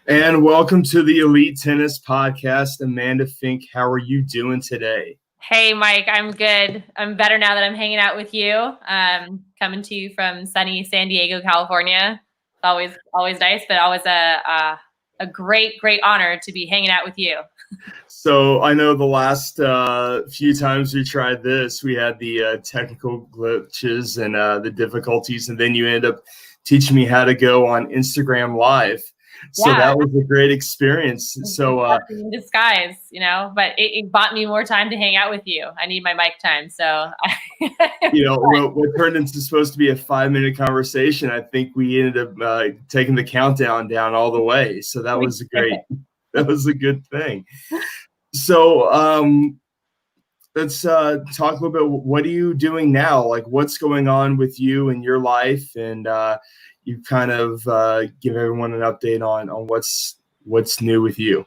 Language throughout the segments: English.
And welcome to the Elite Tennis Podcast. Amanda Fink, how are you doing today? Hey, Mike, I'm good. I'm better now that I'm hanging out with you. Coming to you from sunny San Diego, California. It's always nice, but always a great honor to be hanging out with you. So I know the last few times we tried this, we had the technical glitches and the difficulties, and then you end up teaching me how to go on Instagram Live. So that was a great experience. So in disguise, but it bought me more time to hang out with you. I need my mic time. So, what turned into supposed to be a 5-minute conversation, I think we ended up taking the countdown down all the way. So that was that was a good thing. So let's talk a little bit. What are you doing now? Like, what's going on with you in your life? And you kind of give everyone an update on what's new with you.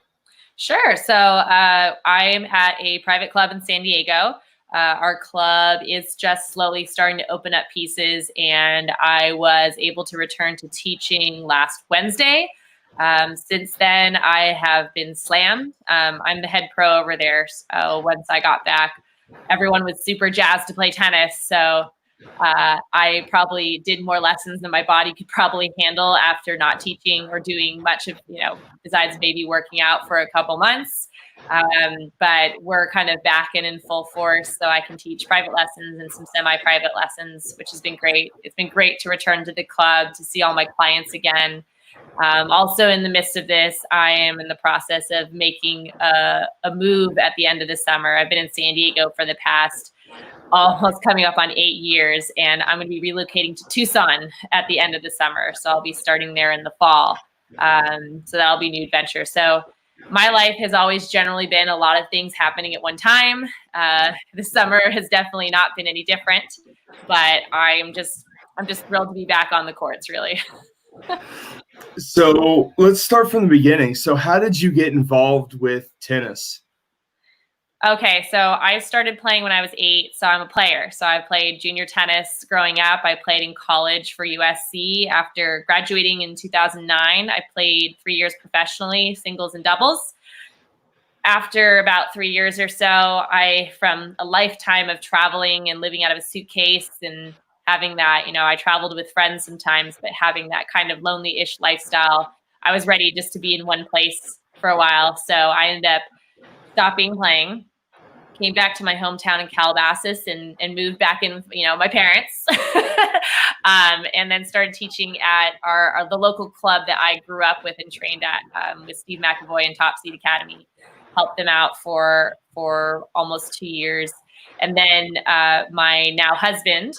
Sure. So I'm at a private club in San Diego. Our club is just slowly starting to open up pieces, and I was able to return to teaching last Wednesday. Since then, I have been slammed. I'm the head pro over there. So once I got back, everyone was super jazzed to play tennis. So I probably did more lessons than my body could probably handle after not teaching or doing much of, besides maybe working out for a couple months. But we're kind of back in full force, so I can teach private lessons and some semi-private lessons, which has been great. It's been great to return to the club, to see all my clients again. Also in the midst of this, I am in the process of making a move at the end of the summer. I've been in San Diego for the past almost coming up on 8 years, and I'm going to be relocating to Tucson at the end of the summer. So I'll be starting there in the fall. So that'll be a new adventure. So my life has always generally been a lot of things happening at one time. This summer has definitely not been any different, but I'm just thrilled to be back on the courts, really. So let's start from the beginning. So how did you get involved with tennis? Okay, so I started playing when I was 8, so I'm a player. So I played junior tennis growing up. I played in college for USC. After graduating in 2009, I played 3 years professionally, singles and doubles. After about 3 years or so, from a lifetime of traveling and living out of a suitcase and having that, I traveled with friends sometimes, but having that kind of lonely-ish lifestyle, I was ready just to be in one place for a while. So I ended up stopping playing, came back to my hometown in Calabasas and moved back in, my parents, and then started teaching at the local club that I grew up with and trained at with Steve McAvoy and Top Seed Academy. Helped them out for almost 2 years. And then my now husband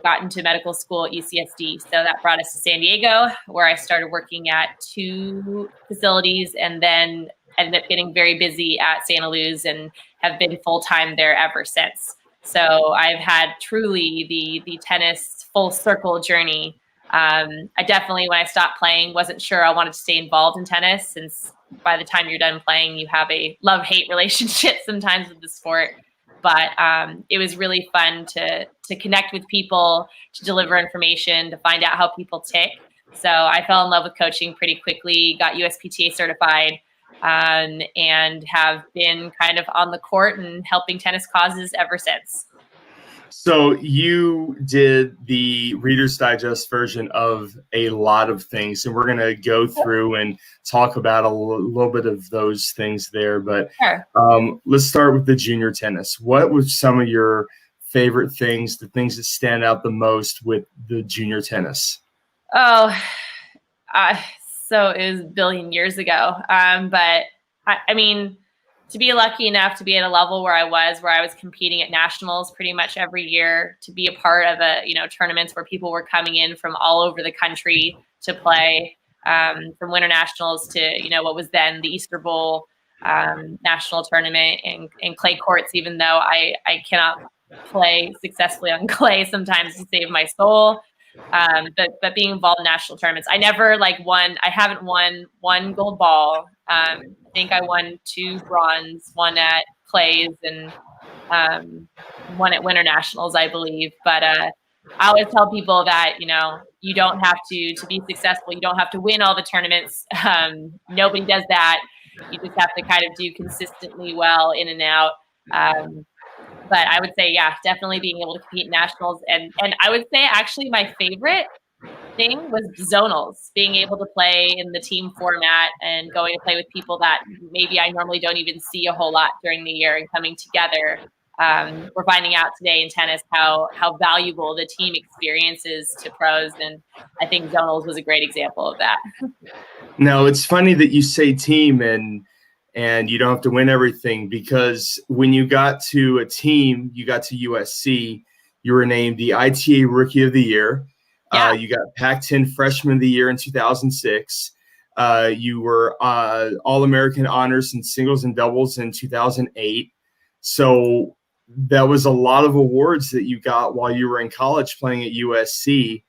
got into medical school at UCSD. So that brought us to San Diego, where I started working at 2 facilities and then ended up getting very busy at Santa Luz and have been full-time there ever since. So I've had truly the tennis full circle journey. I definitely, when I stopped playing, wasn't sure I wanted to stay involved in tennis, since by the time you're done playing, you have a love-hate relationship sometimes with the sport. But it was really fun to connect with people, to deliver information, to find out how people tick. So I fell in love with coaching pretty quickly, got USPTA certified, and have been kind of on the court and helping tennis causes ever since. So you did the Reader's Digest version of a lot of things, and we're going to go through and talk about a little bit of those things there. But sure. Let's start with the junior tennis. What were some of your favorite things, the things that stand out the most with the junior tennis? Oh, so it was a billion years ago. But I mean, to be lucky enough to be at a level where I was competing at nationals pretty much every year, to be a part of tournaments where people were coming in from all over the country to play, from winter nationals to, what was then the Easter Bowl national tournament and clay courts, even though I cannot play successfully on clay sometimes to save my soul. But being involved in national tournaments, I never won. I haven't won one gold ball. I think I won 2 bronze, one at clays and one at winter nationals, I believe. But I always tell people that, you don't have to be successful. You don't have to win all the tournaments. Nobody does that. You just have to kind of do consistently well in and out. But I would say, yeah, definitely being able to compete in nationals. And I would say actually my favorite thing was zonals, being able to play in the team format and going to play with people that maybe I normally don't even see a whole lot during the year and coming together. We're finding out today in tennis how valuable the team experience is to pros. And I think zonals was a great example of that. Now, it's funny that you say team and you don't have to win everything, because when you got to a team, you got to USC, you were named the ITA Rookie of the Year. Yeah. You got Pac-10 Freshman of the Year in 2006. You were All-American honors in singles and doubles in 2008. So that was a lot of awards that you got while you were in college playing at USC.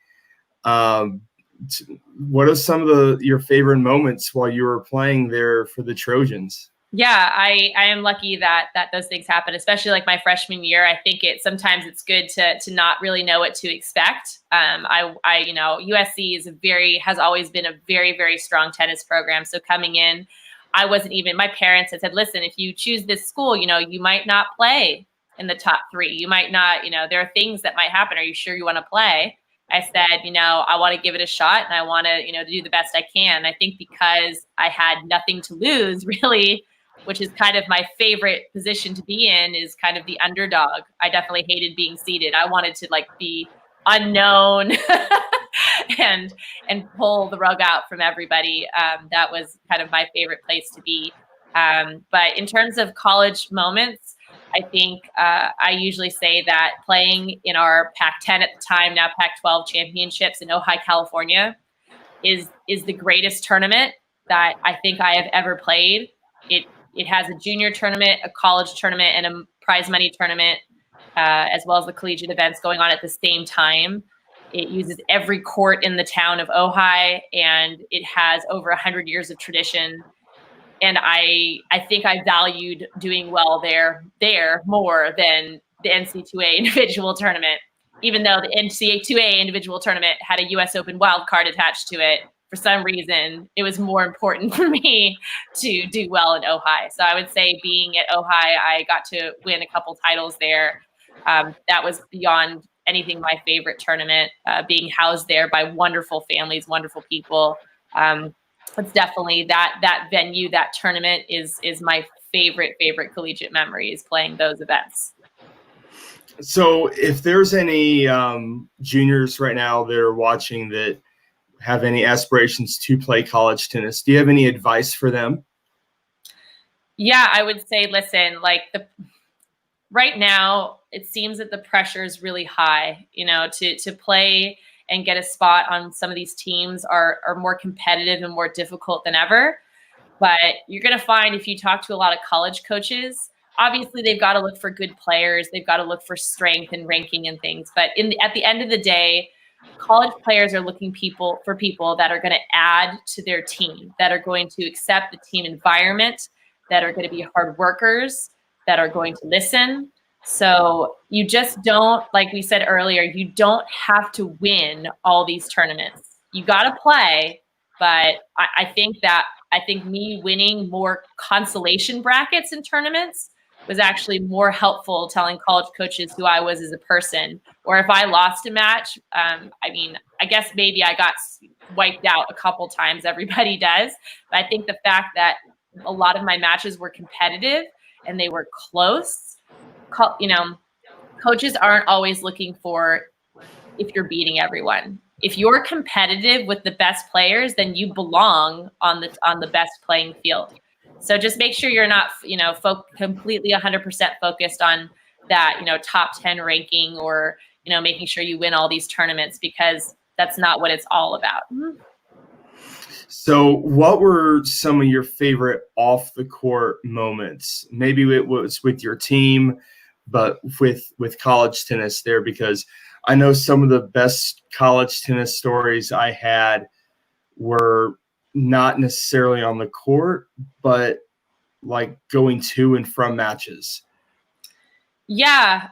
What are some of your favorite moments while you were playing there for the Trojans? Yeah, I am lucky that those things happen, especially like my freshman year. I think sometimes it's good to not really know what to expect. USC has always been a very, very strong tennis program. So coming in, I wasn't even, my parents had said, listen, if you choose this school, you might not play in the top 3. You might not, there are things that might happen. Are you sure you want to play? I said, I want to give it a shot and I want to, do the best I can. I think because I had nothing to lose really, which is kind of my favorite position to be in, is kind of the underdog. I definitely hated being seeded. I wanted to be unknown and pull the rug out from everybody. That was kind of my favorite place to be. But in terms of college moments, I think I usually say that playing in our Pac-10 at the time, now Pac-12 championships in Ojai, California, is the greatest tournament that I think I have ever played. It has a junior tournament, a college tournament, and a prize money tournament, as well as the collegiate events going on at the same time. It uses every court in the town of Ojai, and it has over 100 years of tradition. And I think I valued doing well there more than the NCAA individual tournament, even though the NCAA individual tournament had a U.S. Open wild card attached to it. For some reason, it was more important for me to do well in Ojai. So I would say being at Ojai, I got to win a couple titles there. That was beyond anything my favorite tournament, being housed there by wonderful families, wonderful people. It's definitely that venue, that tournament is my favorite collegiate memory, is playing those events. So if there's any juniors right now that are watching that have any aspirations to play college tennis, do you have any advice for them? Yeah, I would say, listen, right now it seems that the pressure is really high, to play and get a spot on some of these teams are more competitive and more difficult than ever. But you're going to find, if you talk to a lot of college coaches, obviously they've got to look for good players. They've got to look for strength and ranking and things. But at the end of the day, college players are looking for people that are going to add to their team, that are going to accept the team environment, that are going to be hard workers, that are going to listen. So you just don't, like we said earlier, you don't have to win all these tournaments. You got to play, but I think me winning more consolation brackets in tournaments was actually more helpful telling college coaches who I was as a person. Or if I lost a match, I guess maybe I got wiped out a couple times. Everybody does. But I think the fact that a lot of my matches were competitive and they were close, coaches aren't always looking for if you're beating everyone. If you're competitive with the best players, then you belong on the best playing field. So just make sure you're not, completely 100% focused on that, top 10 ranking or, making sure you win all these tournaments, because that's not what it's all about. So what were some of your favorite off the court moments? Maybe it was with your team, but with college tennis there, because I know some of the best college tennis stories I had were not necessarily on the court, but like going to and from matches. Yeah.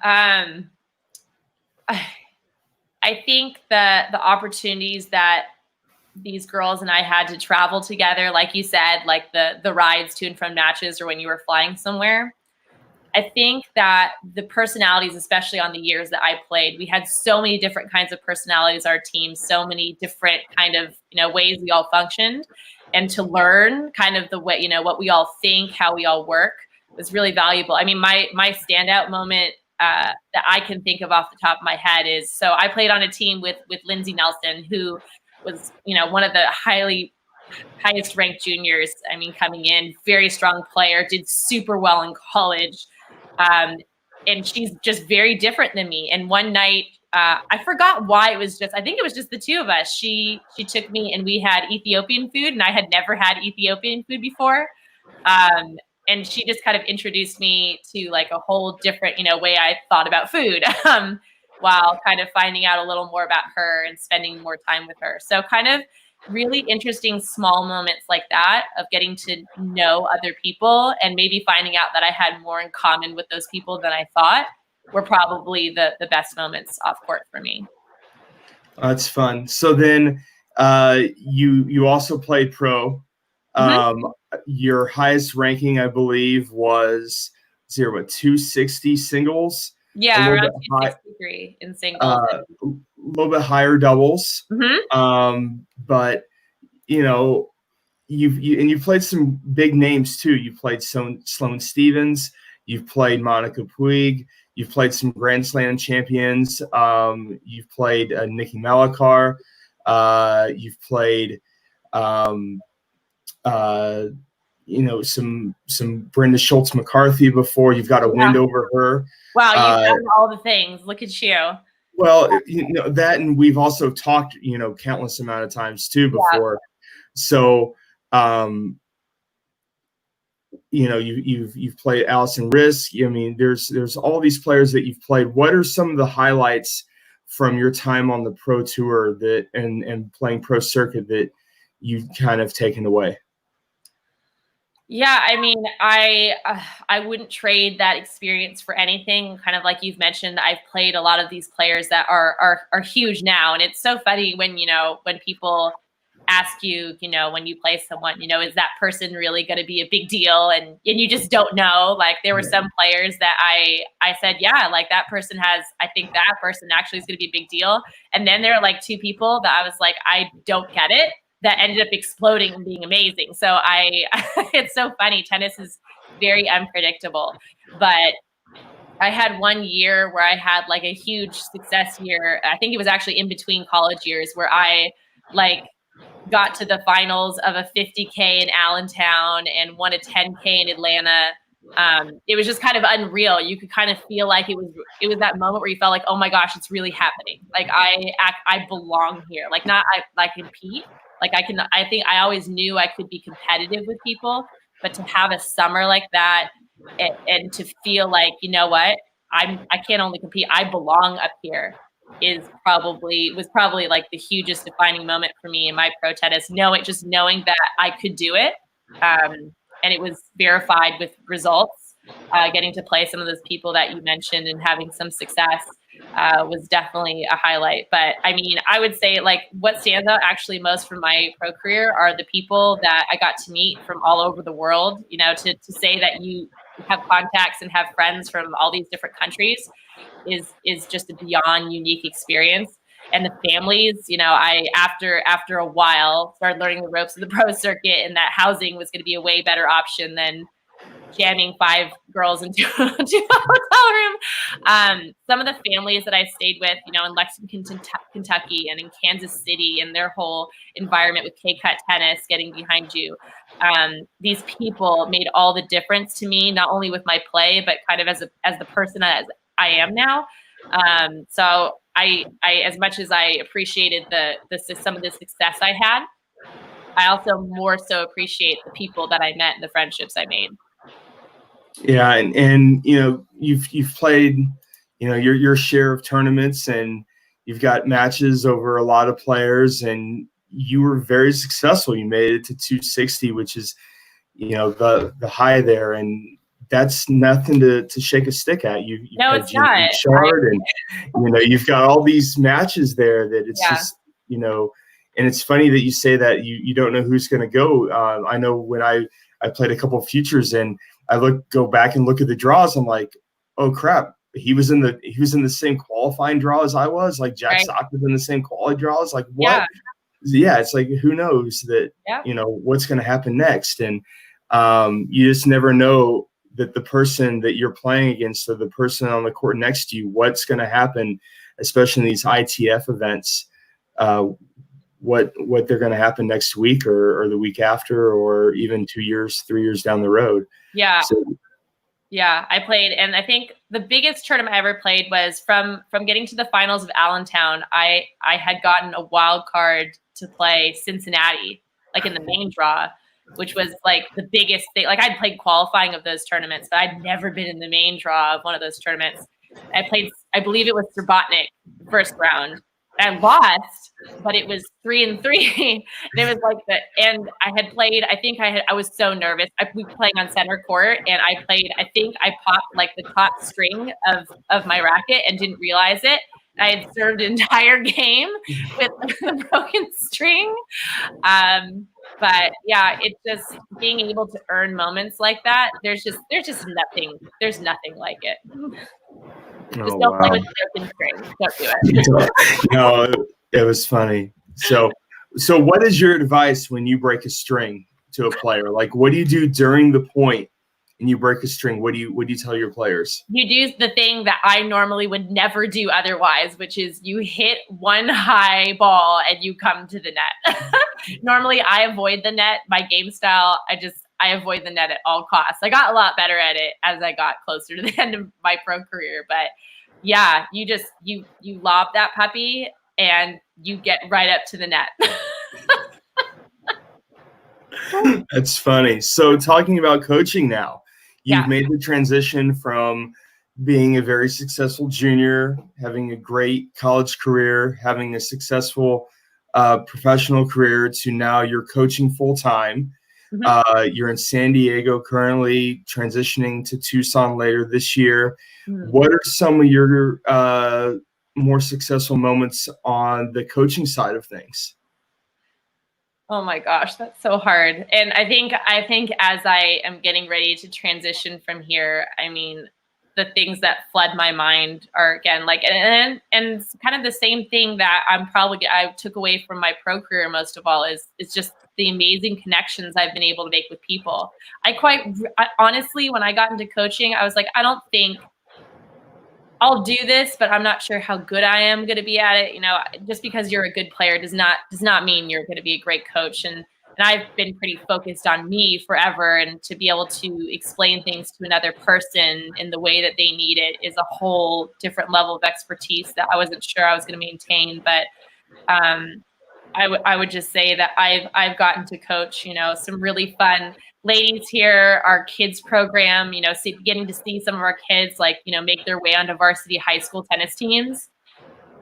I think that the opportunities that these girls and I had to travel together, like you said, like the rides to and from matches or when you were flying somewhere. I think that the personalities, especially on the years that I played, we had so many different kinds of personalities, our team, so many different kind of, ways we all functioned. And to learn kind of the way, what we all think, how we all work was really valuable. I mean, my standout moment that I can think of off the top of my head is, so I played on a team with Lindsay Nelson, who was, one of the highest ranked juniors. I mean, coming in, very strong player, did super well in college. And she's just very different than me. And one night, I forgot why, I think it was just the two of us. She took me and we had Ethiopian food, and I had never had Ethiopian food before. And she just kind of introduced me to like a whole different, way I thought about food, while kind of finding out a little more about her and spending more time with her. So kind of really interesting small moments like that of getting to know other people and maybe finding out that I had more in common with those people than I thought were probably the best moments off court for me. That's fun. So then you also played pro. Your highest ranking, I believe, was 260 singles. Yeah, around 263 in singles. A little bit higher doubles. But you've played some big names too. You played Sloane Stephens. You've played Monica Puig. You've played some Grand Slam champions. You've played Nikki Malachar. You've played some Brenda Schultz McCarthy before. You've got a win over her. Wow, you've done all the things. Look at you. Well, that, and we've also talked, countless amount of times too before. So, you've played Allison Risk. I mean, there's all these players that you've played. What are some of the highlights from your time on the pro tour and playing pro circuit that you've kind of taken away? Yeah, I mean, I wouldn't trade that experience for anything. Kind of like you've mentioned, I've played a lot of these players that are huge now, and it's so funny when when people ask you, when you play someone, is that person really going to be a big deal? And you just don't know. Like there were some players that I said, yeah, like that person I think that person actually is going to be a big deal. And then there are like two people that I was like, I don't get it, that ended up exploding and being amazing. So it's so funny. Tennis is very unpredictable, but I had one year where I had like a huge success year. I think it was actually in between college years where I got to the finals of a 50K in Allentown and won a 10K in Atlanta. It was just kind of unreal. You could kind of feel like it was that moment where you felt like, oh my gosh, it's really happening. Like I belong here. Like not I compete. Like I think I always knew I could be competitive with people, but to have a summer like that and to feel like, you know what, I can't only compete, I belong up here was probably like the hugest defining moment for me in my pro tennis. Knowing that I could do it. And it was verified with results, getting to play some of those people that you mentioned and having some success was definitely a highlight. But I mean, I would say like what stands out actually most from my pro career are the people that I got to meet from all over the world. To say that you have contacts and have friends from all these different countries is just a beyond unique experience. And the families, I after a while started learning the ropes of the pro circuit, and that housing was going to be a way better option than jamming 5 girls into a hotel room. Some of the families that I stayed with, in Lexington, Kentucky, and in Kansas City, and their whole environment with K-Cut tennis, getting behind you. These people made all the difference to me, not only with my play, but kind of as the person as I am now. So I as much as I appreciated some of the success I had, I also more so appreciate the people that I met and the friendships I made. Yeah, and you've played your share of tournaments, and you've got matches over a lot of players, and you were very successful. You made it to 260, which is the high there. And that's nothing to shake a stick at. You've No, had it's Jimmy not. Shard, and you've got all these matches there that it's just and it's funny that you say that you don't know who's going to go. I know when I played a couple of futures and I go back and look at the draws, I'm like, oh crap, he was in the same qualifying draw as I was. Like Jack Sock was in the same quality draw. It's like, what? Yeah, it's like, who knows that what's going to happen next, and you just never know that the person that you're playing against or the person on the court next to you, what's going to happen, especially in these ITF events. What they're going to happen next week or the week after, or even 2 years, 3 years down the road. Yeah. Yeah, I played, and I think the biggest tournament I ever played was from getting to the finals of Allentown. I had gotten a wild card to play Cincinnati, like in the main draw, which was like the biggest thing. Like I'd played qualifying of those tournaments, but I'd never been in the main draw of one of those tournaments. I believe it was Surbotnik first round. I lost, but it was 3-3. And it was like and I had played, I was so nervous. We were playing on center court, and I popped like the top string of my racket and didn't realize it. I had served an entire game with a broken string. But yeah, it's just being able to earn moments like that. There's nothing like it. Just don't play with broken strings. Don't do it. No, it was funny. So what is your advice when you break a string to a player? Like, what do you do during the point and you break a string? What do you tell your players? You do the thing that I normally would never do otherwise, which is you hit one high ball and you come to the net. Normally, I avoid the net. My game style, I avoid the net at all costs. I got a lot better at it as I got closer to the end of my pro career. But yeah, you lob that puppy and you get right up to the net. That's funny. So talking about coaching now, you've made the transition from being a very successful junior, having a great college career, having a successful professional career, to now you're coaching full time. Mm-hmm. You're in San Diego currently, transitioning to Tucson later this year. Mm-hmm. What are some of your more successful moments on the coaching side of things? Oh my gosh, that's so hard. And I think as I am getting ready to transition from here, I mean, the things that flood my mind are again like and kind of the same thing that I took away from my pro career most of all is just the amazing connections I've been able to make with people. I honestly, when I got into coaching, I was like, I don't think I'll do this, but I'm not sure how good I am going to be at it. Just because you're a good player does not mean you're going to be a great coach. And I've been pretty focused on me forever, and to be able to explain things to another person in the way that they need it is a whole different level of expertise that I wasn't sure I was going to maintain. But I would just say that I've gotten to coach, some really fun ladies here, our kids program, getting to see some of our kids make their way onto varsity high school tennis teams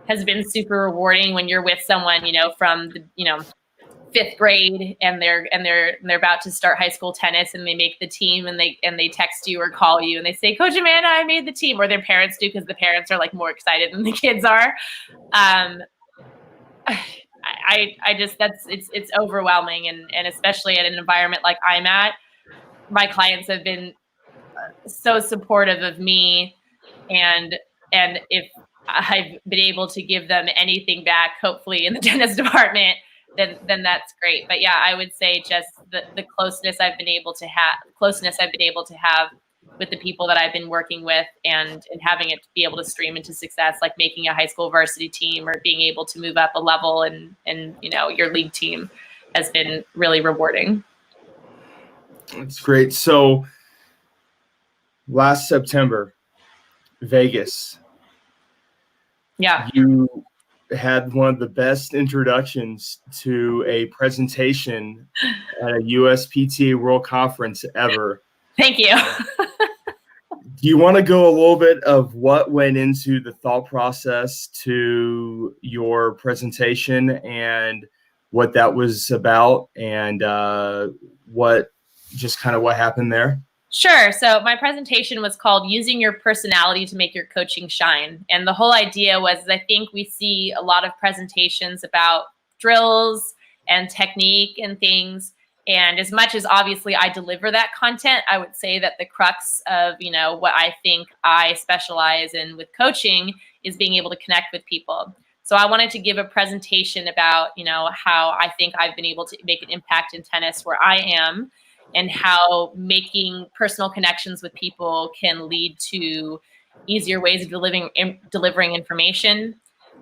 has been super rewarding when you're with someone, from the, 5th grade and they're about to start high school tennis and they make the team and they text you or call you and they say, Coach Amanda, I made the team, or their parents do, because the parents are more excited than the kids are. It's overwhelming, and especially at an environment like I'm at, my clients have been so supportive of me, and if I've been able to give them anything back, hopefully in the tennis department, then that's great. But yeah, I would say just the closeness I've been able to have with the people that I've been working with, and having it be able to stream into success, like making a high school varsity team or being able to move up a level and your league team, has been really rewarding. That's great. So last September, Vegas. Yeah. You had one of the best introductions to a presentation at a USPTA World Conference ever. Thank you. Do you want to go a little bit of what went into the thought process to your presentation and what that was about, and what happened there? Sure. So my presentation was called Using Your Personality to Make Your Coaching Shine. And the whole idea was, I think we see a lot of presentations about drills and technique and things. And as much as obviously I deliver that content, I would say that the crux of, what I think I specialize in with coaching is being able to connect with people. So I wanted to give a presentation about, how I think I've been able to make an impact in tennis where I am, and how making personal connections with people can lead to easier ways of delivering information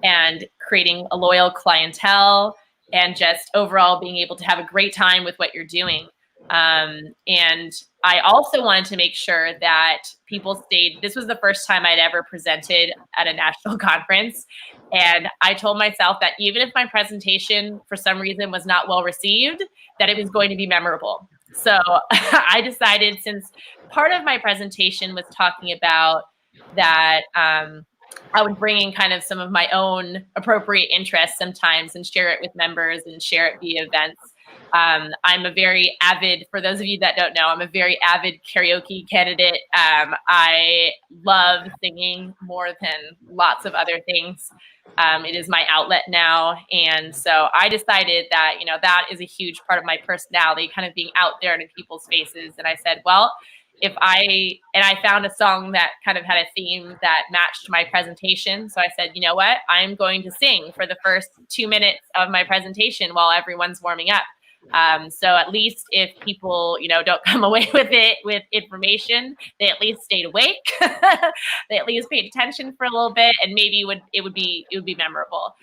and creating a loyal clientele, and just overall being able to have a great time with what you're doing. And I also wanted to make sure that people stayed. This was the first time I'd ever presented at a national conference. And I told myself that even if my presentation for some reason was not well received, that it was going to be memorable. So I decided, since part of my presentation was talking about that, I would bring in kind of some of my own appropriate interests sometimes and share it with members and share it via events. I'm a very avid, for those of you that don't know, I'm a very avid karaoke candidate. I love singing more than lots of other things. It is my outlet now. And so I decided that, that is a huge part of my personality, kind of being out there in people's faces. And I said, well, I found a song that kind of had a theme that matched my presentation. So I said, you know what, I'm going to sing for the first 2 minutes of my presentation while everyone's warming up. So at least if people, don't come away with it with information, they at least stayed awake. They at least paid attention for a little bit, and maybe it would be memorable.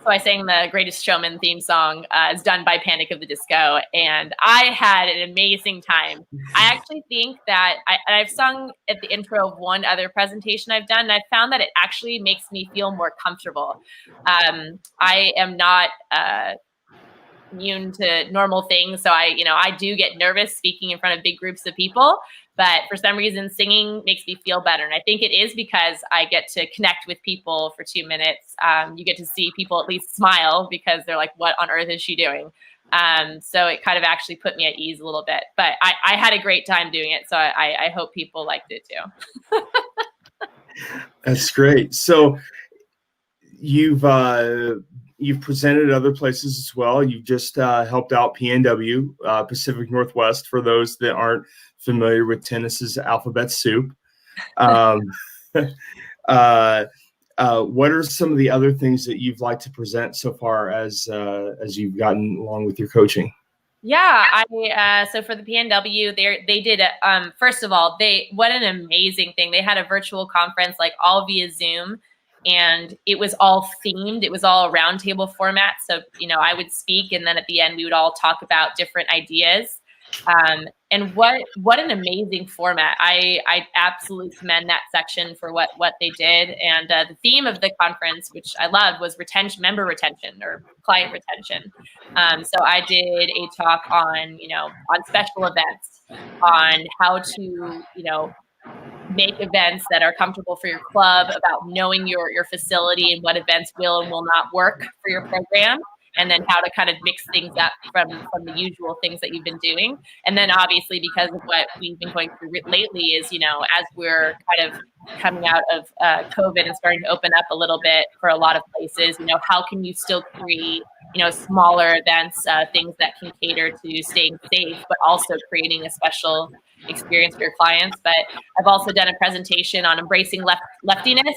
So I sang the Greatest Showman theme song. It's done by Panic of the Disco, and I had an amazing time. I actually think that I've sung at the intro of one other presentation I've done, and I found that it actually makes me feel more comfortable. I am not immune to normal things, so I do get nervous speaking in front of big groups of people, but for some reason singing makes me feel better. And I think it is because I get to connect with people for 2 minutes. You get to see people at least smile, because they're like, what on earth is she doing? So it kind of actually put me at ease a little bit, but I had a great time doing it, so I hope people liked it too. That's great. So you've presented at other places as well. You've just helped out PNW, Pacific Northwest, for those that aren't familiar with tennis's alphabet soup. What are some of the other things that you've liked to present so far as you've gotten along with your coaching? Yeah, so for the PNW, they did first of all, what an amazing thing. They had a virtual conference, like all via Zoom. And it was all themed. It was all a roundtable format. So, I would speak, and then at the end, we would all talk about different ideas. And what an amazing format. I absolutely commend that section for what they did. And the theme of the conference, which I loved, was member retention or client retention. So I did a talk on, on special events, on how to, make events that are comfortable for your club, about knowing your facility and what events will and will not work for your program, and then how to kind of mix things up from the usual things that you've been doing. And then obviously, because of what we've been going through lately is, as we're kind of coming out of COVID and starting to open up a little bit for a lot of places, how can you still create, smaller events, things that can cater to staying safe, but also creating a special experience for your clients. But I've also done a presentation on embracing leftiness,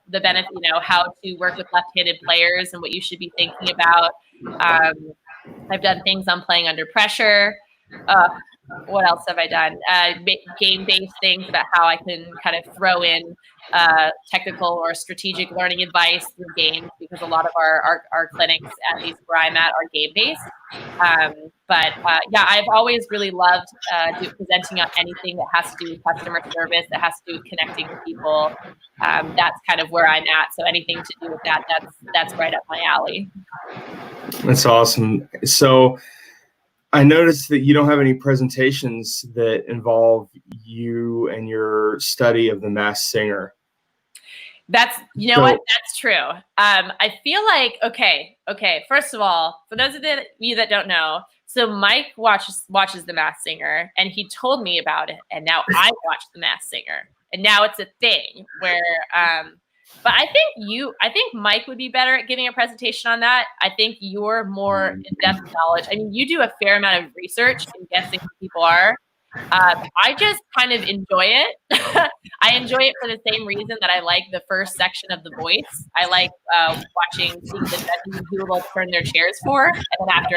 the benefit, how to work with left-handed players and what you should be thinking about. I've done things on playing under pressure. What else have I done? Game-based things about how I can kind of throw in technical or strategic learning advice through games, because a lot of our clinics, at least where I'm at, are game-based. But I've always really loved presenting on anything that has to do with customer service, that has to do with connecting with people. That's kind of where I'm at. So anything to do with that's right up my alley. That's awesome. So I noticed that you don't have any presentations that involve you and your study of the Masked Singer. What? That's true. I feel like, okay. First of all, for those of you that don't know, So Mike watches The Masked Singer, and he told me about it, and now I watch The Masked Singer, and now it's a thing where. But I think Mike would be better at giving a presentation on that. I think you're more in-depth knowledge. I mean, you do a fair amount of research in guessing who people are. I just kind of enjoy it. I enjoy it for the same reason that I like the first section of The Voice. I like seeing the judges and who will turn their chairs for. And then after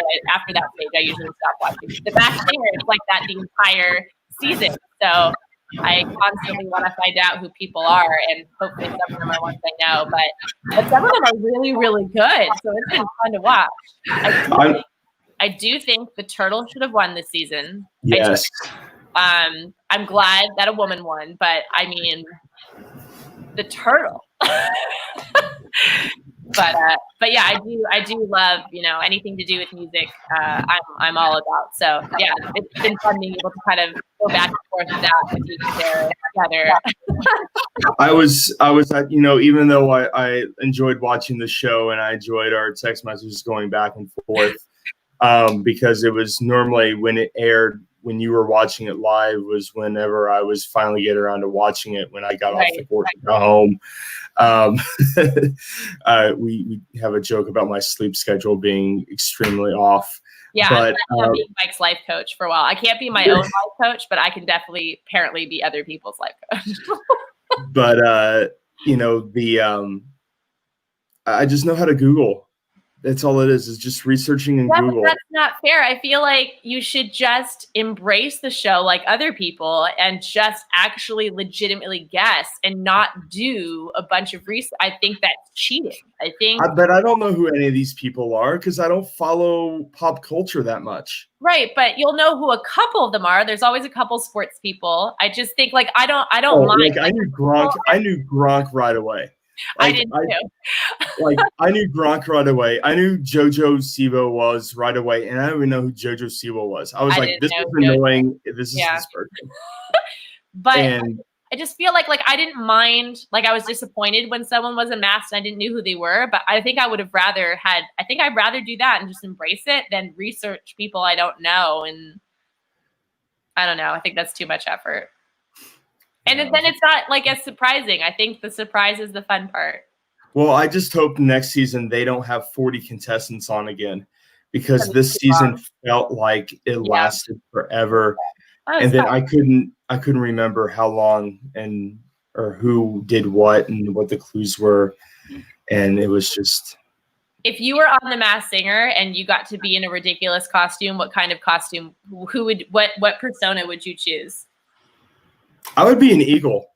that stage, I usually stop watching. The Masked Singer is like that the entire season. So I constantly want to find out who people are, and hopefully some of them are ones I know. But some of them are really, really good. So it's been fun to watch. I do think the Turtle should have won this season. Yes. I'm glad that a woman won, but I mean, the Turtle. But yeah, I do love, anything to do with music. I'm all about. So yeah, it's been fun being able to kind of go back and forth with that with you together. I was even though I enjoyed watching the show and I enjoyed our text messages going back and forth, because it was normally when it aired, when you were watching it live was whenever I was finally getting around to watching it when I got off the court to go home. We have a joke about my sleep schedule being extremely off. Yeah, but I'm being Mike's life coach for a while. I can't be my own life coach, but I can definitely apparently be other people's life coach. But I just know how to Google. That's all it is just researching in Google. But that's not fair. I feel like you should just embrace the show like other people and just actually legitimately guess and not do a bunch of research. I think that's cheating. But I don't know who any of these people are because I don't follow pop culture that much. Right, but you'll know who a couple of them are. There's always a couple sports people. I just think I don't mind. I knew Gronk. I knew Gronk right away. I didn't too. I knew Gronk right away. I knew JoJo Siwa was right away, and I don't even know who JoJo Siwa was. I was this is annoying. This is this person. But I just feel like I didn't mind. I was disappointed when someone was unmasked and I didn't know who they were. But I think I would have rather I'd rather do that and just embrace it than research people I don't know. And I don't know. I think that's too much effort. And then it's not as surprising. I think the surprise is the fun part. Well, I just hope next season they don't have 40 contestants on again, because this season felt like it lasted forever. And then I couldn't remember how long or who did what and what the clues were. And it was just. If you were on The Masked Singer and you got to be in a ridiculous costume, what kind of costume? What persona would you choose? I would be an eagle.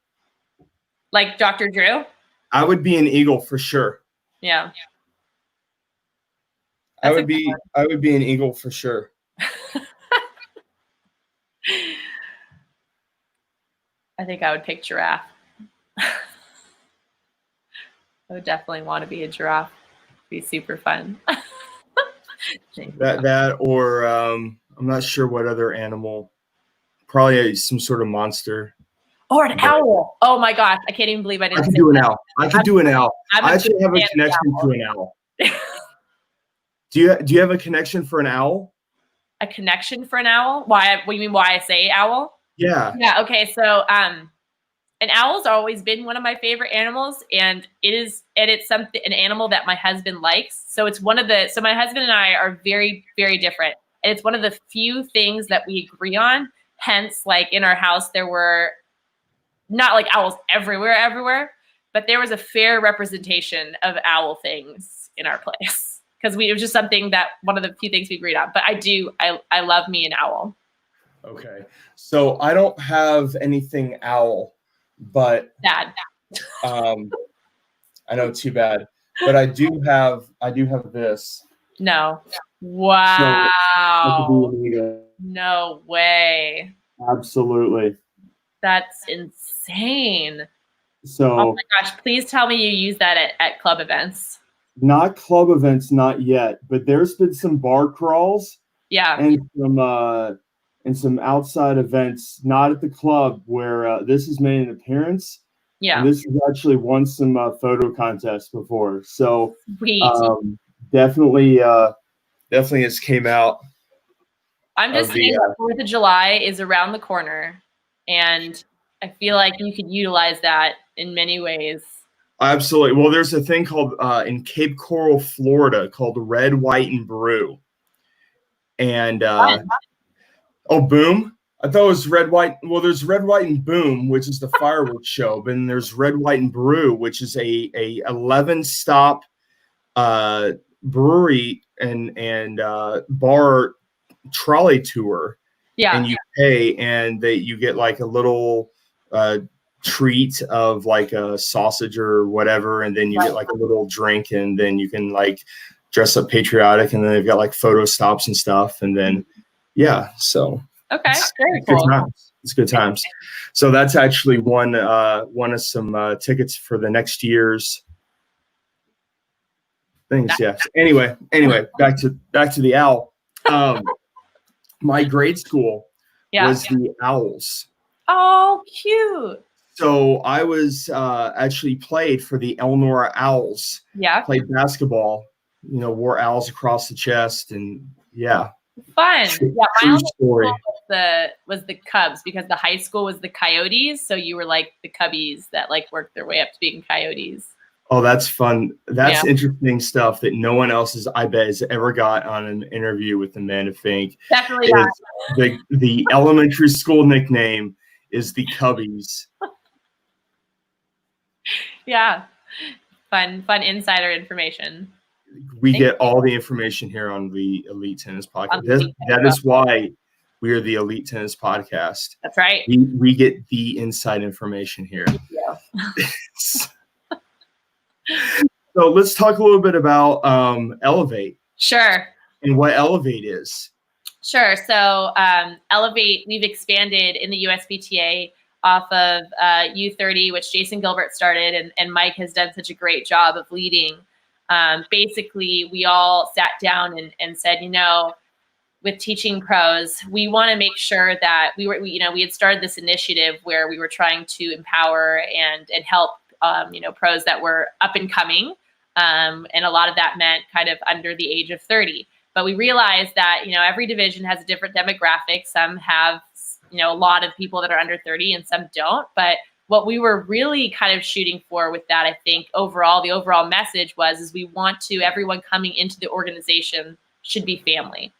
Like Dr. Drew? I would be an eagle for sure. Yeah. I would be an eagle for sure. I think I would pick giraffe. I would definitely want to be a giraffe. It'd be super fun. that or I'm not sure what other animal. Probably some sort of monster. Or an owl. Oh my gosh. I can't even believe I didn't I could do an owl. I could do an owl. I actually have a connection to an owl. Do you have a connection for an owl? A connection for an owl? Why? What do you mean why I say owl? Yeah. Yeah, okay. So an owl's always been one of my favorite animals, and it's an animal that my husband likes. So it's so my husband and I are very, very different. And it's one of the few things that we agree on. Hence, in our house, there were not owls everywhere, but there was a fair representation of owl things in our place because it was just something that one of the few things we agreed on. But I love me an owl. Okay, so I don't have anything owl, but bad. I know, too bad, but I do have this. No. Wow. No way. Absolutely. That's insane. So, oh my gosh, please tell me you use that at club events. Not club events, not yet, but there's been some bar crawls. Yeah. And some outside events, not at the club, where this has made an appearance. Yeah. And this has actually won some photo contests before. So sweet. Definitely has came out I'm just saying that 4th of July is around the corner, and I feel like you could utilize that in many ways. Absolutely. Well, there's a thing called in Cape Coral, Florida, called Red, White, and Brew. And Boom. I thought it was Red, White. Well, there's Red, White, and Boom, which is the fireworks show. But then there's Red, White, and Brew, which is a 11-stop brewery and bar trolley tour. Yeah. And you pay, and you get like a little treat of like a sausage or whatever, and then you get like a little drink, and then you can like dress up patriotic, and then they've got like photo stops and stuff, and then so okay, very cool. It's good times. So that's actually one of some tickets for the next year's things. Yeah. Anyway, back to the Owl. My grade school was the Owls. Oh, cute. So I was actually played for the Elnora Owls. Yeah. Played basketball, wore owls across the chest, and Fun. Yeah, my story. Was the Cubs, because the high school was the Coyotes. So you were like the Cubbies that like worked their way up to being Coyotes. Oh, that's fun. That's interesting stuff that no one else I bet has ever got on an interview with Amanda Fink. Definitely not. The elementary school nickname is the Cubbies. Yeah. Fun insider information. We get all the information here on the Elite Tennis Podcast. That is why we are the Elite Tennis Podcast. That's right. We get the inside information here. Yeah. So let's talk a little bit about Elevate. Sure. And what Elevate is. Sure. So Elevate, we've expanded in the USPTA off of U30, which Jason Gilbert started, and Mike has done such a great job of leading. Basically, we all sat down and said, with teaching pros, we want to make sure that we had started this initiative where we were trying to empower and help, pros that were up and coming. And a lot of that meant kind of under the age of 30. But we realized that, every division has a different demographic. Some have, a lot of people that are under 30 and some don't. But what we were really kind of shooting for with that, I think, the overall message is we want everyone coming into the organization should be family.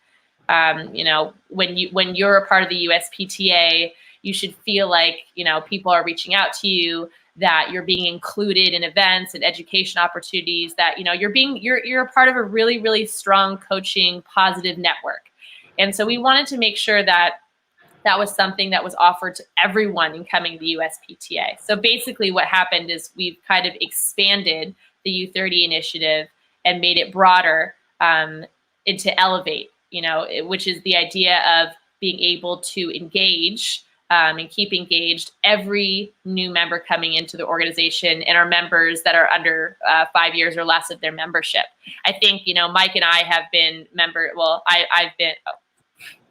When you're a part of the USPTA, you should feel like, people are reaching out to you, that you're being included in events and education opportunities, that, you're a part of a really, really strong coaching, positive network. And so we wanted to make sure that was something that was offered to everyone in coming to the USPTA. So basically what happened is we've kind of expanded the U30 initiative and made it broader into Elevate, which is the idea of being able to engage and keep engaged every new member coming into the organization and our members that are under 5 years or less of their membership. I think, Mike and I have been I've been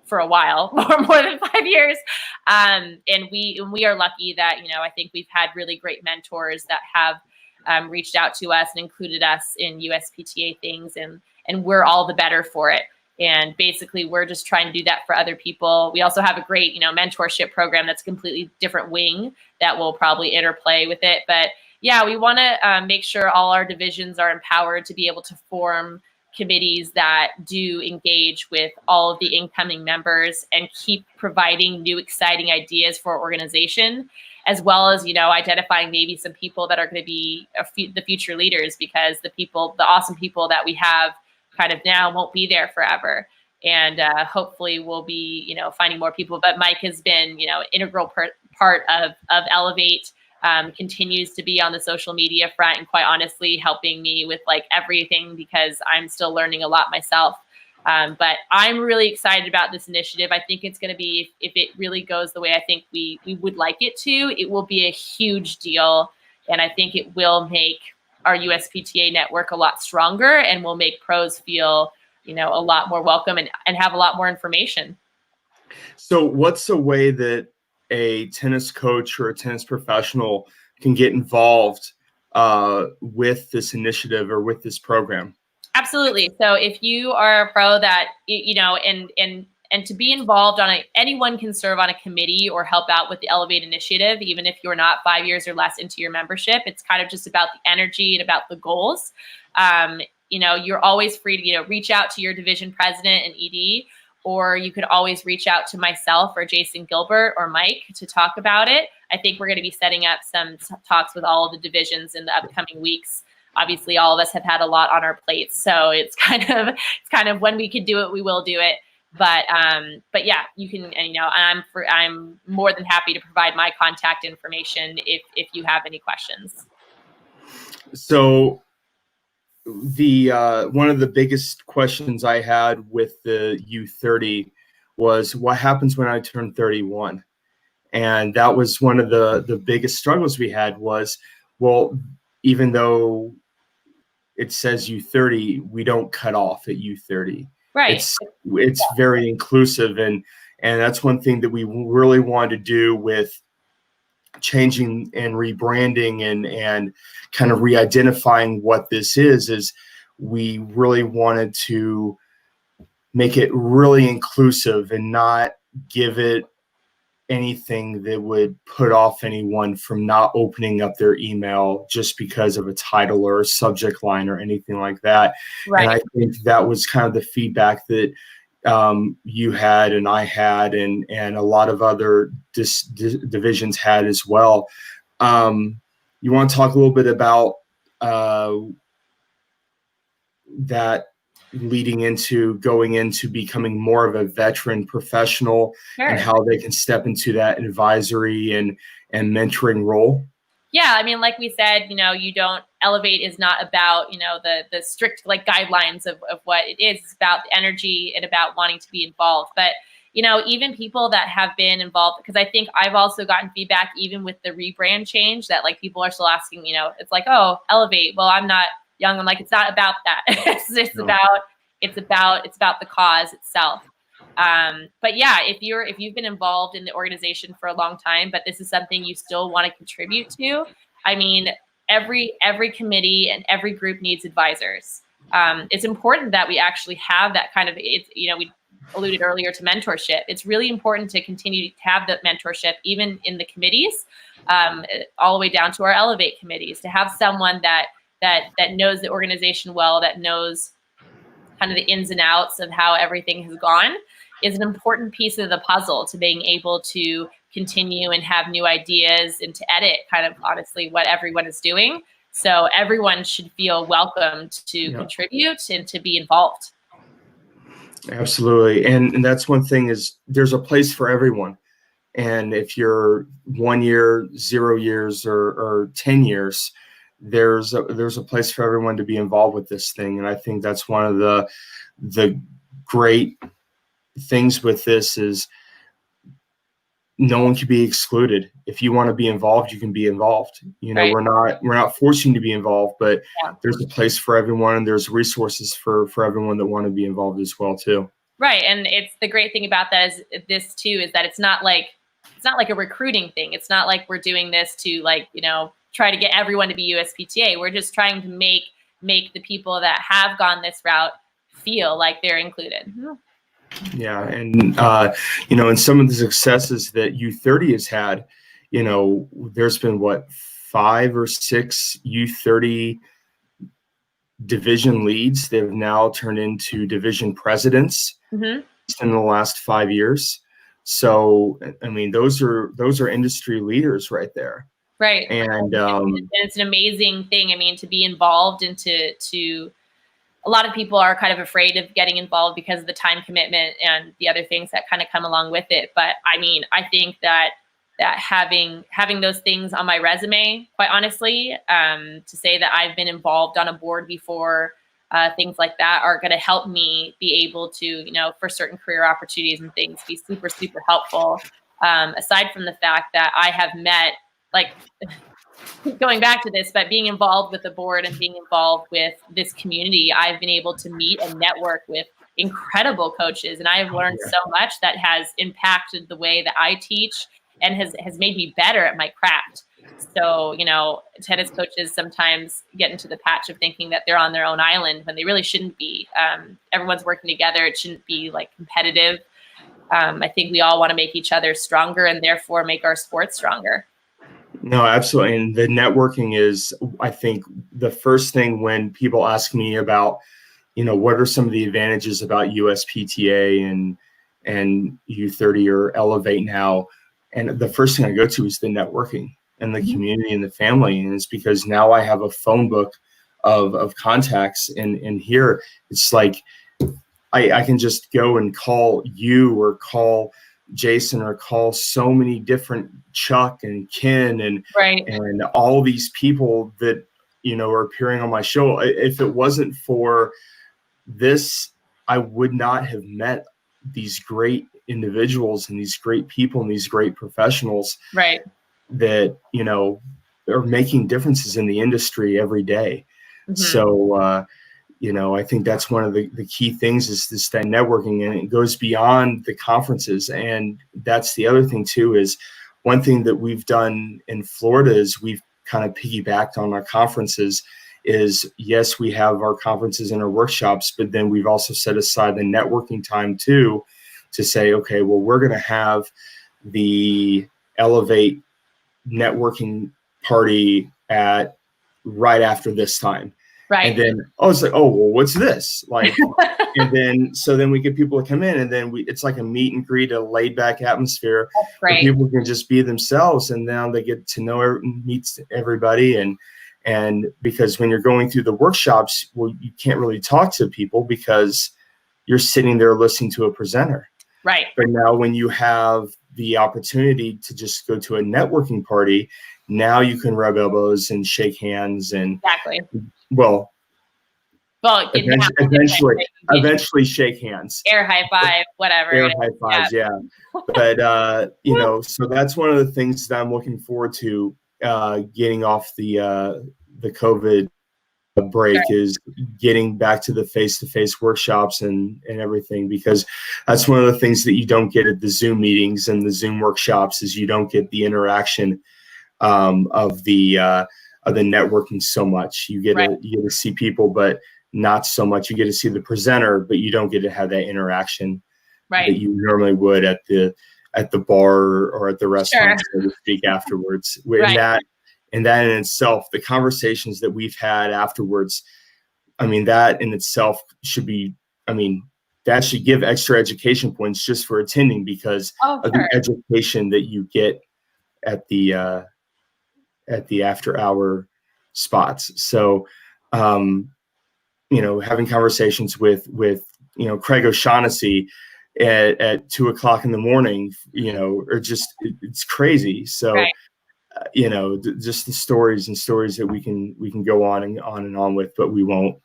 for a while, more than 5 years. And we are lucky that, I think we've had really great mentors that have reached out to us and included us in USPTA things, and we're all the better for it. And basically, we're just trying to do that for other people. We also have a great, mentorship program that's a completely different wing that will probably interplay with it. But yeah, we want to make sure all our divisions are empowered to be able to form committees that do engage with all of the incoming members and keep providing new, exciting ideas for our organization, as well as, identifying maybe some people that are going to be the future leaders, because the awesome people that we have kind of now won't be there forever. And hopefully we'll be, finding more people. But Mike has been, integral part of Elevate, continues to be on the social media front, and quite honestly helping me with like everything, because I'm still learning a lot myself. But I'm really excited about this initiative. I think it's going to be, if it really goes the way I think we would like it to, it will be a huge deal. And I think it will make our USPTA network a lot stronger, and will make pros feel, a lot more welcome and have a lot more information. So what's a way that a tennis coach or a tennis professional can get involved with this initiative or with this program? Absolutely. So if you are a pro that, and and to be involved anyone can serve on a committee or help out with the Elevate initiative, even if you're not 5 years or less into your membership. It's kind of just about the energy and about the goals. You're always free to, reach out to your division president and ED, or you could always reach out to myself or Jason Gilbert or Mike to talk about it. I think we're going to be setting up some talks with all of the divisions in the upcoming weeks. Obviously, all of us have had a lot on our plates, so it's kind of when we can do it, we will do it. But yeah, you can, and I'm more than happy to provide my contact information if you have any questions. So the one of the biggest questions I had with the U30 was, what happens when I turn 31? And that was one of the biggest struggles we had was, well, even though it says U30, we don't cut off at U30. Right. It's very inclusive, and that's one thing that we really wanted to do with changing and rebranding and kind of re-identifying what this is we really wanted to make it really inclusive and not give it anything that would put off anyone from not opening up their email just because of a title or a subject line or anything like that. Right. And I think that was kind of the feedback that you had and I had and a lot of other divisions had as well. You want to talk a little bit about that going into becoming more of a veteran professional? Sure. And how they can step into that advisory and mentoring role? Yeah, I mean, like we said, Elevate is not about, the strict guidelines of what it is. It's about the energy and about wanting to be involved. But, even people that have been involved, because I think I've also gotten feedback even with the rebrand change that people are still asking, it's like, oh, Elevate. Well, I'm not young. I'm like, it's not about that. It's about the cause itself. But yeah, if you've been involved in the organization for a long time, but this is something you still want to contribute to, I mean, every committee and every group needs advisors. It's important that we actually have that kind of, we alluded earlier to mentorship. It's really important to continue to have that mentorship, even in the committees, all the way down to our Elevate committees, to have someone that knows the organization well, that knows kind of the ins and outs of how everything has gone, is an important piece of the puzzle to being able to continue and have new ideas and to edit kind of honestly what everyone is doing. So everyone should feel welcomed to contribute and to be involved. Absolutely. And that's one thing, is there's a place for everyone. And if you're 1 year, 0 years, or 10 years, there's a place for everyone to be involved with this thing. And I think that's one of the great things with this is no one can be excluded. If you want to be involved, you can be involved. Right. We're not forcing you to be involved, but there's a place for everyone, and there's resources for everyone that want to be involved as well too. Right. And it's the great thing about that is this too, is that it's not like a recruiting thing. It's not like we're doing this to try to get everyone to be USPTA. We're just trying to make the people that have gone this route feel like they're included. Yeah. And, and some of the successes that U30 has had, there's been 5 or 6 U30 division leads. They've now turned into division presidents in the last 5 years. So, I mean, those are industry leaders right there. Right. And it's an amazing thing. I mean, to be involved and to a lot of people are kind of afraid of getting involved because of the time commitment and the other things that kind of come along with it. But I mean, I think that having those things on my resume, quite honestly, to say that I've been involved on a board before, things like that are going to help me be able to, for certain career opportunities and things, be super, super helpful. Aside from the fact that I have met, going back to this, but being involved with the board and being involved with this community, I've been able to meet and network with incredible coaches. And I've learned so much that has impacted the way that I teach and has made me better at my craft. So, tennis coaches sometimes get into the patch of thinking that they're on their own island when they really shouldn't be. Everyone's working together. It shouldn't be competitive. I think we all want to make each other stronger and therefore make our sports stronger. No, absolutely. And the networking is, I think, the first thing when people ask me about, what are some of the advantages about USPTA and U30 or Elevate now? And the first thing I go to is the networking and the community and the family. And it's because now I have a phone book of contacts. And here it's like I can just go and call you or call Jason or call so many different Chuck and Ken and all these people that, are appearing on my show. If it wasn't for this, I would not have met these great individuals and these great people and these great professionals that, are making differences in the industry every day. So, I think that's one of the key things is that networking, and it goes beyond the conferences. And that's the other thing too, is one thing that we've done in Florida is we've kind of piggybacked on our conferences is, yes, we have our conferences and our workshops, but then we've also set aside the networking time too, to say, okay, well, we're going to have the Elevate networking party at right after this time. And then, it's like, oh, well, what's this? Like, and then we get people to come in, and then it's like a meet and greet, a laid back atmosphere where people can just be themselves. And now they get to know, meet everybody. And because when you're going through the workshops, well, you can't really talk to people because you're sitting there listening to a presenter. But now when you have the opportunity to just go to a networking party, now you can rub elbows and shake hands and eventually shake hands, air high five, whatever. Air high fives, yeah. But so that's one of the things that I'm looking forward to, getting off the COVID break is getting back to the face-to-face workshops and everything, because that's one of the things that you don't get at the Zoom meetings and the Zoom workshops is you don't get the interaction of the networking so much. You get to see people, but not so much. You get to see the presenter, but you don't get to have that interaction that you normally would at the bar or at the restaurant, so to speak, afterwards. And that in itself, the conversations that we've had afterwards, I mean, that in itself should be, that should give extra education points just for attending because of the education that you get at the after hour spots. So, having conversations with Craig O'Shaughnessy at 2:00 in the morning, or just, it's crazy. So, just the stories that we can go on and on with, but we won't.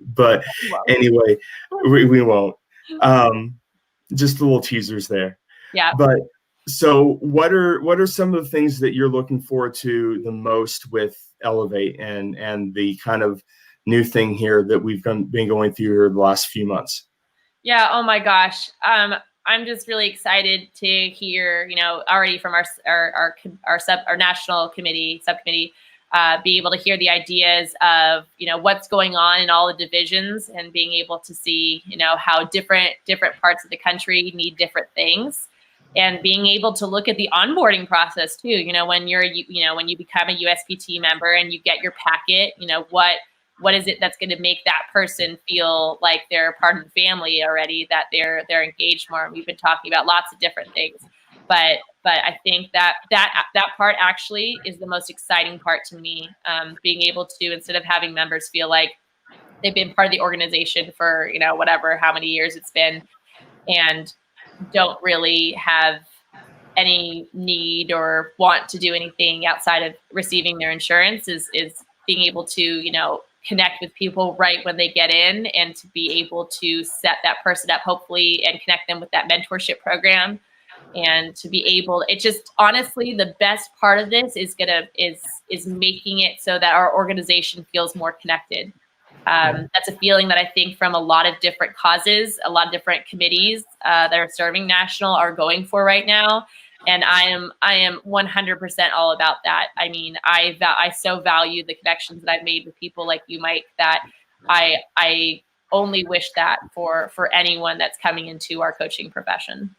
But anyway, we won't. Just the little teasers there. Yeah. But so what are some of the things that you're looking forward to the most with Elevate and the kind of new thing here that we've been going through here the last few months? Yeah. Oh my gosh. I'm just really excited to hear, already from our national subcommittee, be able to hear the ideas of, what's going on in all the divisions and being able to see, how different parts of the country need different things, and being able to look at the onboarding process too. When you become a USPT member and you get your packet, what is it that's going to make that person feel like they're part of the family already, that they're engaged more? And we've been talking about lots of different things, but I think that part actually is the most exciting part to me. Being able to, instead of having members feel like they've been part of the organization for, whatever, how many years it's been, and don't really have any need or want to do anything outside of receiving their insurance, is being able to, connect with people right when they get in, and to be able to set that person up, hopefully, and connect them with that mentorship program. And to be able, it just, honestly, the best part of this is making it so that our organization feels more connected. That's a feeling that I think from a lot of different causes, a lot of different committees that are serving national are going for right now. And I am 100% all about that. I mean, I so value the connections that I've made with people like you, Mike, that I only wish that for anyone that's coming into our coaching profession.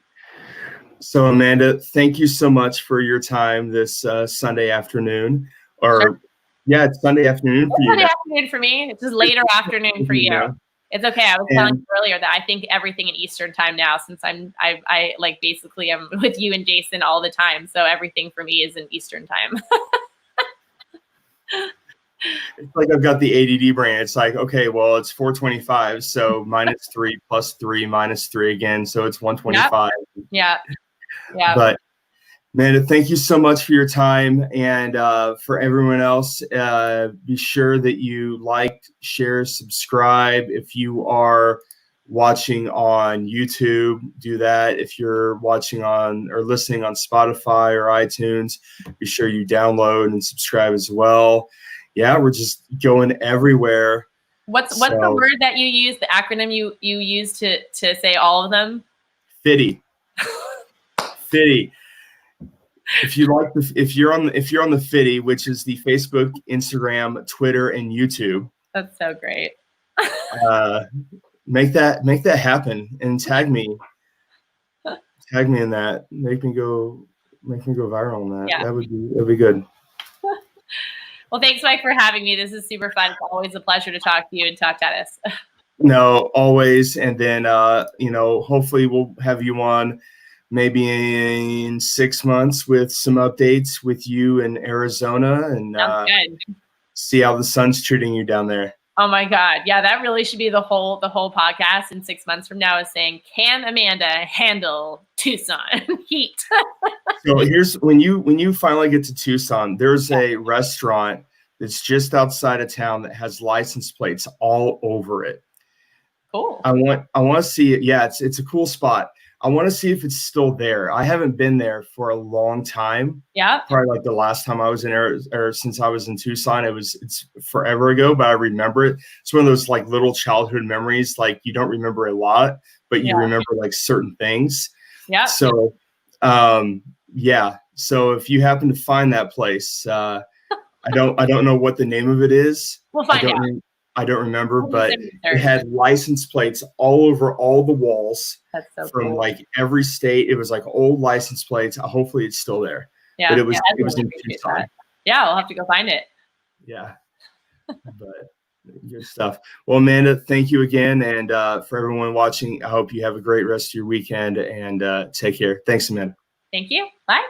So Amanda, thank you so much for your time this Sunday afternoon. Or yeah, it's Sunday afternoon for you. Sunday afternoon for me. It's just later afternoon for you. It's okay. I was telling you earlier that I think everything in Eastern time now, since I like basically I'm with you and Jason all the time. So everything for me is in Eastern time. It's like I've got the ADD brain. It's like, okay, well, it's 4:25, so -3 + 3 -3 again, so it's 1:25. Yeah. Yeah. But Amanda, thank you so much for your time, and for everyone else, be sure that you like, share, subscribe. If you are watching on YouTube, do that. If you're watching on or listening on Spotify or iTunes, be sure you download and subscribe as well. Yeah, we're just going everywhere. What's the word that you use, the acronym you use to say all of them? FITTY. FITTY. If you're on the FITTY, which is the Facebook, Instagram, Twitter, and YouTube. That's so great. Make that happen and tag me. Tag me in that. Make me go viral on that. Yeah. That'd be good. Well, thanks, Mike, for having me. This is super fun. It's always a pleasure to talk to you and talk tennis. No, always. And then, hopefully we'll have you on maybe in 6 months with some updates with you in Arizona and see how the sun's treating you down there. Oh my God. Yeah, that really should be the whole podcast in 6 months from now is saying, can Amanda handle Tucson heat? So here's when you finally get to Tucson, there's a restaurant that's just outside of town that has license plates all over it. Cool. I want to see it. Yeah, it's a cool spot. I want to see if it's still there. I haven't been there for a long time. Yeah. Probably like the last time I was in Arizona, or since I was in Tucson, it's forever ago, but I remember it. It's one of those like little childhood memories. Like you don't remember a lot, but you remember like certain things. Yeah. So, So if you happen to find that place, I don't know what the name of it is. We'll find out. I don't remember, but it had license plates all over all the walls. That's so from cool. Like every state. It was like old license plates. Hopefully it's still there. Yeah, but it was in Tucson. That. Yeah, I'll have to go find it. Yeah, but good stuff. Well, Amanda, thank you again, and for everyone watching, I hope you have a great rest of your weekend and take care. Thanks, Amanda. Thank you. Bye.